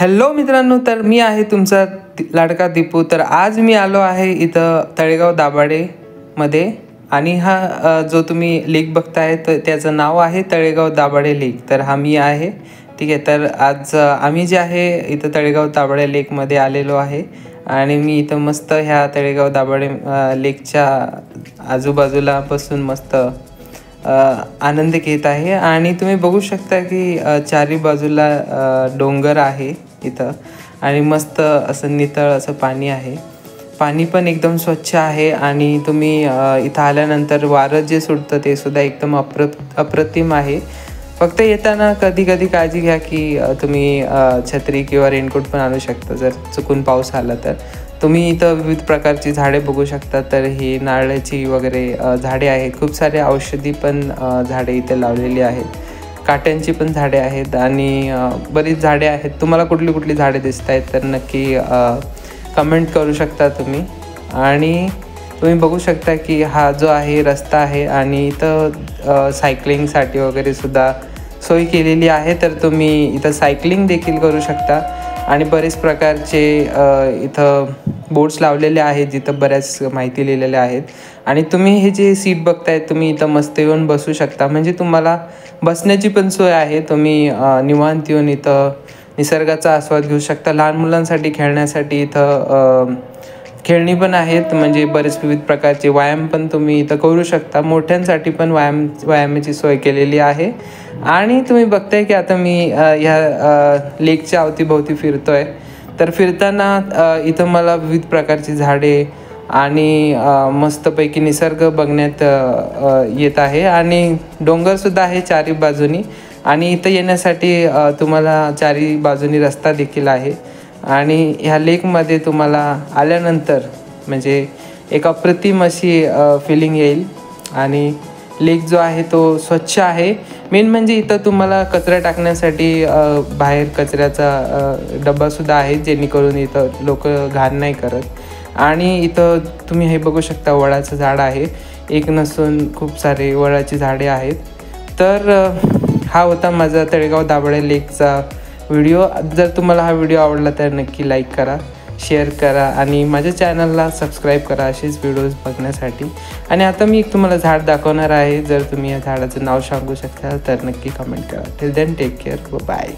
Hello मित्रांनो, तर मी आहे तुमचा लाडका दीपू। तर आज मी आलो आहे इथं तळेगाव दाभाडेमध्ये आणि हा जो तुम्ही लेक बघताय तर त्याचं नाव आहे तळेगाव दाभाडे लेक। तर हा मी आहे, ठीक आहे। तर आज आम्ही जे आहे इथं तळेगाव दाभाडे लेकमध्ये आलेलो आहे आणि मी इथं मस्त ह्या तळेगाव दाभाडे लेकच्या आजूबाजूला बसून मस्त आनंद घेत आहे। आणि तुम्ही बघू शकता की चारी बाजूला डोंगर आहे इथं आणि मस्त असं नितळ असं पाणी आहे। पाणी पण एकदम स्वच्छ आहे आणि तुम्ही इथं आल्यानंतर वारं जे सुटतं ते सुद्धा एकदम अप्रतिम आहे। फक्त येताना कधी कधी काळजी घ्या की तुम्ही छत्री किंवा रेनकोट पण आणू शकता जर चुकून पाऊस आला तर। तुम्ही इथं विविध प्रकारची झाडे बघू शकता। तर ही नारळाची वगैरे झाडे आहेत, खूप सारे औषधी पण झाडे इथे लावलेली आहेत, काट्यांची पण झाडे आहेत आणि बरीच झाडे आहेत। तुम्हाला कुठली कुठली झाडे दिसत आहेत तर नक्की कमेंट करू शकता तुम्ही। आणि तुम्ही बघू शकता की हा जो आहे रस्ता आहे आणि इथं सायकलिंगसाठी वगैरे सुद्धा सोय केलेली आहे। तर तुम्ही इथं सायकलिंग देखील करू शकता आणि बरेच प्रकारचे इथं बोर्ड्स लावलेले आहेत जिथं बऱ्याच माहिती लिहिलेल्या आहेत। आणि तुम्ही हे जे सीट बघताय तुम्ही इथं मस्त येऊन बसू शकता, म्हणजे तुम्हाला बसण्याची पण सोय आहे। तुम्ही निवांत येऊन इथं निसर्गाचा आस्वाद घेऊ शकता। लहान मुलांसाठी खेळण्यासाठी इथं खेळणी पण आहेत, म्हणजे बरेच विविध प्रकारचे व्यायाम पण तुम्ही इथं करू शकता। मोठ्यांसाठी पण व्यायामाची सोय केलेली आहे। आणि तुम्ही बघताय की आता मी ह्या लेकच्या अवतीभोवती फिरतोय। तर फिरताना इथं मला विविध प्रकारची झाडे आणि मस्तपैकी निसर्ग बघण्यात येत आहे आणि डोंगरसुद्धा आहे चारी बाजूनी। आणि इथं येण्यासाठी तुम्हाला चारी बाजूनी रस्ता देखील आहे। आणि ह्या लेकमध्ये तुम्हाला आल्यानंतर म्हणजे एक अप्रतिम अशी फिलिंग येईल। आणि लेक जो आहे तो स्वच्छ आहे। मेन म्हणजे इथं तुम्हाला कचरा टाकण्यासाठी बाहेर कचऱ्याचा डब्बासुद्धा आहे, जेणेकरून इथं लोक घाण नाही करत। आणि इथं तुम्ही हे बघू शकता वडाचं झाड आहे, एक नसून खूप सारे वडाची झाडे आहेत। तर हा होता माझा तळेगाव दाभाडे लेकचा व्हिडिओ। जर तुम्हाला हा व्हिडिओ आवडला तर नक्की लाईक करा, शेअर करा आणि माझ्या चॅनलला सबस्क्राईब करा असेच व्हिडिओज बघण्यासाठी। आणि आता मी एक तुम्हाला झाड दाखवणार आहे, जर तुम्ही या झाडाचं नाव सांगू शकता तर नक्की कमेंट करा। Till then take care, bye.